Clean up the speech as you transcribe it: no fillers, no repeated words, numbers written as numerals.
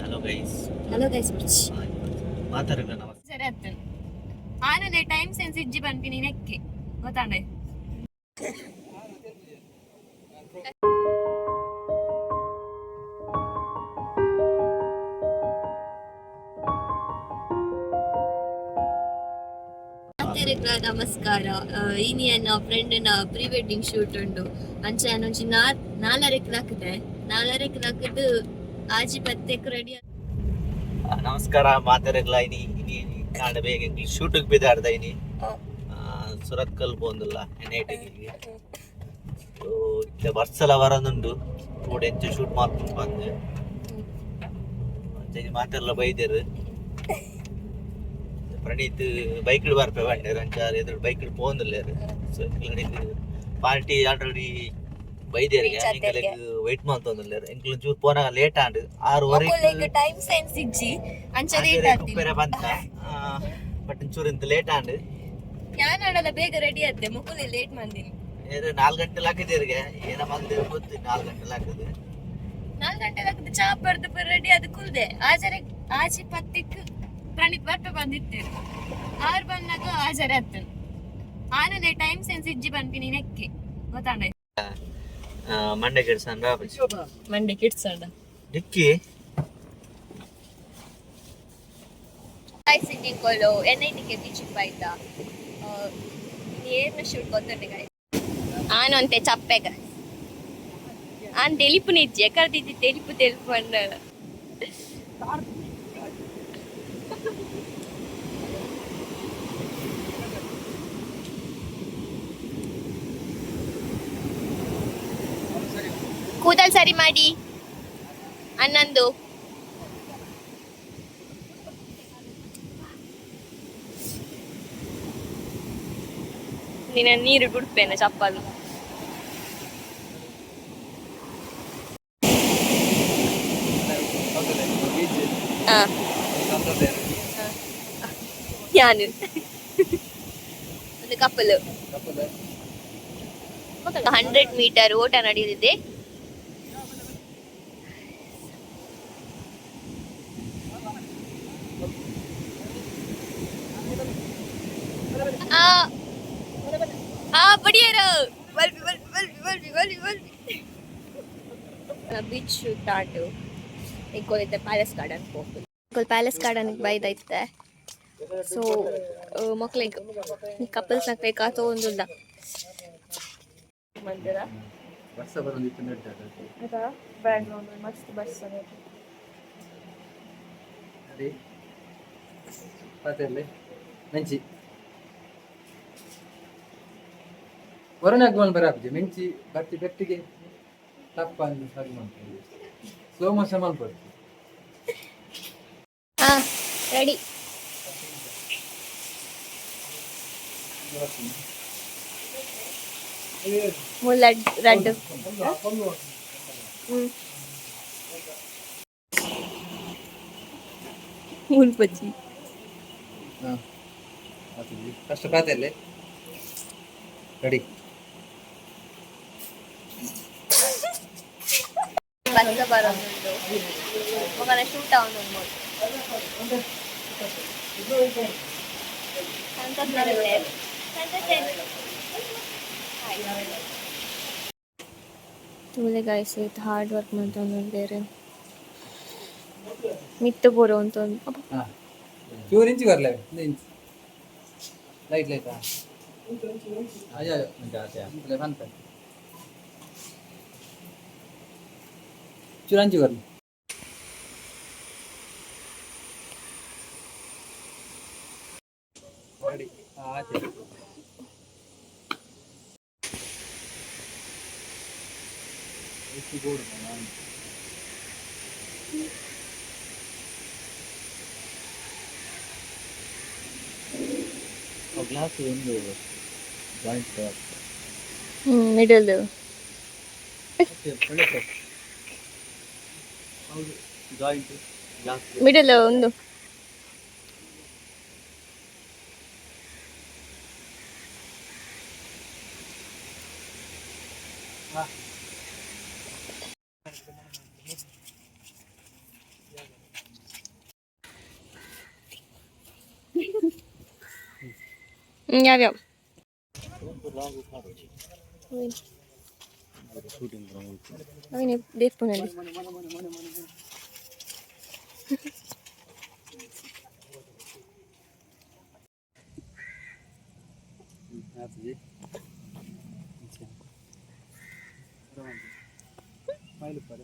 Hello guys. Hello guys ಬಿಚ್ ಮಾತಾಡಲ್ಲ ನಾವು ಸರಿ ಅತ್ತ ಆನದೆ ಟೈಮ್ ಸೆನ್ಸ್ ಇಜ್ಜಿ ಬಂತೀನಿ ನೆಕ್ಕೆ ಗೊತ್ತಾಂಡೆ ನಮಸ್ಕಾರ. ಇನಿ ನನ್ನ ಫ್ರೆಂಡ್ನ ಪ್ರೀ ವೆಡ್ಡಿಂಗ್ ಶೂಟ್ ಉಂಡು ಅಂಚೆ ಅನ್ನೊಂಚಿ ನಾಲರೆಕ್ ಹಾಕದು ಆಜಿ ಪತ್ತೆಕ್ ರೆಡಿ. ನಮಸ್ಕಾರ ಮಾತಾಡಲ್ಲ ಇನಿ ನಾಳೆ ಬೇಗ ಶೂಟಿಗೆ ಬಿದ್ದಾಡ್ದ ಇನಿ ಸುರತ್ ಕಲ್ ಪೋಂದಿಲ್ಲ ಎನ್ಐಟಿಗೆ ಬರ್ಸಲ ವರನುಂಡು ಕೂಡ ಎಂಚ ಶೂಟ್ ಮಾಡ್ಕೊಂಡು ಬಂದು ಮಾತೆಲ್ಲ ಬೈದೇರು ಪ್ರಣೀತ್ ಬೈಕ್ಳು ಬರ್ಪೆ ಬಂಡೇರು ಅಂಚಾರು ಎದುರು ಬೈಕ್ಳು ಪೋಂದಿಲ್ಲ ಸೊ ಪಾರ್ಟಿ ಆಲ್ರೆಡಿ ಬೈದೇರಿಗೆ ಎಂಕಲೆಗ್ ವೆಯ್ಟ್ ಮಾಡ್ತೊಂದಿಲ್ಲ ಎಂಕಲ್ ಚೂರು ಪೋನಾಗ ಲೇಟ್ ಆಂಡ್ 6:30 ಟೈಮ್ ಸೆನ್ಸ್ ಇಜ್ಜಿ ಅಂಚೆ ಕುಪ್ಪೆರೆ ಬಂತ ಬಟ್ ಚೂರು ಇಂತ ಲೇಟ್ ಆಂಡ್ ಯಾನ್ ಆಡಲ್ಲ ಬೇಗ ರೆಡಿ ಆದ್ದೆ ಮುಕುಲಿ ಲೇಟ್ ಮಂದಿನಿ 4 ಗಂಟೆಲ್ ಹಾಕಿದ್ದೀರಿಗೆ ಏನ ಮಂದಿರ ಗೊತ್ತು 4 ಗಂಟೆಲ್ ಹಾಕಿದೆ 4 ಗಂಟೆಲ್ ಹಾಕಿದ್ರೆ ಚಾ ಬರ್ದು ರೆಡಿ ಆದ ಕುಲ್ದೆ ಆಜರೆ ಆಜಿ ಪತ್ತಿಕ್ ಪ್ರಣೀತ್ ಬರ್ಪೆ ಬಂದಿತ್ತೇರು 6 ಬಂದಾಗ ಆಜರೆ ಅತ್ತನು ಆನದೆ ಟೈಮ್ ಸೆನ್ಸ್ ಇಜ್ಜಿ ಬಂದಿನಿ ನೆಕ್ಕೆ ಗೊತ್ತಾಂಡೆ ಮಂಡೆ ಕಿಡ್ಸಂಡ ಡಿಕ್ಕಿ ಸಿಂಗಿಂಗ್ ಕೋಲು ಎನ್ಐಟಿಗೆ ಬೀಚಿಗೆ ಬೈತ ಏರ್ನ ಶೂಟ್ ಗೊತ್ತುಂಡೆ ಗಾಯ ಆನು ಅಂತೆ ಚಪ್ಪೆಗ ಆನ್ ತೆಲಿಪು ನಿಜ್ಜೆ ಕರ್ದಿದ್ದಿ ತೆಲಿಪು ಅಂಡ ಕೂದಲ್ ಸರಿ ಮಾಡಿ ಅನ್ನಂದು ನೀನು ನೀರು ಬಿಡ್ಪೇನೆ ಚಪ್ಪಲು ಯಾನು ಒಂದು ಕಪ್ಪಲು 100 ಮೀಟರ್ ಓಟ ನಡೆಯಲಿದೆ. ಬೀಚ್ ಶೂಟ್ ಆಟು ಈಗ ಪ್ಯಾಲೇಸ್ ಗಾರ್ಡನ್ ಹೋಗ್ಬೋದು. ಪ್ಯಾಲೇಸ್ ಗಾರ್ಡನ್ ಬೈದೈತೆ ಸೊ ಮಕ್ಳಿಗೆ ಕಪಲ್ಸ್ ಬೇಕಾತ ಒಂದಿಲ್ಲ ಮಂದಿರ ಮಸ್ತ್ ಬಸ್ ಮೆಂಚಿ ವರುಣಾಗ್ಮನ್ ಬರಾಬ್ಜಿ ಮೆಂಚಿ ಬರ್ತಿ ಗಟ್ಟಿಗೆ ತಪ್ಪ ಅಂದು ಸರಿ ಮಾಡ್ತೀವಿ ಸ್ಲೋ ಮೋಷನ್ ಮಾಡ್ಬೋದು. ರೆಡಿ ಮುಲ್ಲ ರಡ್ಡು ಮುಲ್ಪಚ್ಚಿ ಫಸ್ಟ್ ಪಾತೆಲ್ಲೇ ರೆಡಿ ಬಸ್ಸ ಬರೋದು ಮಗನ ಶೂಟ್ ಅವನು ತುಲೆ ಗಾಯ್ಸ್ ಇದು ಹಾರ್ಡ್ ವರ್ಕ್ ಮಾಡ್ತಾನೆ ಬೇರೆ ಮಿತ್ತು ಬೋರೋ ಅಂತ ಚೂರು ಇಂಚಿ ಬರಲೇ ಇಂಚ್ ಲೈಟ್ ಲೈಟಾ ಅಯ್ಯೋ ಮಂಜಾತೆ ಬಂತ ಚೂರಂಚಿ ಬರಲಿ ರೆಡಿ ಆಚೆ ಎಷ್ಟು ಗೋಡು ನಾನು ಗ್ಲಾಸ್ ಒಂದು ಜಾಯಿಂಟ್ ಮಿಡಲ್ ಹೌದು ಜಾಯಿಂಟ್ ಗ್ಲಾಸ್ ಮಿಡಲ್ ಒಂದು याव्याव देख पुण्याला पाहिलं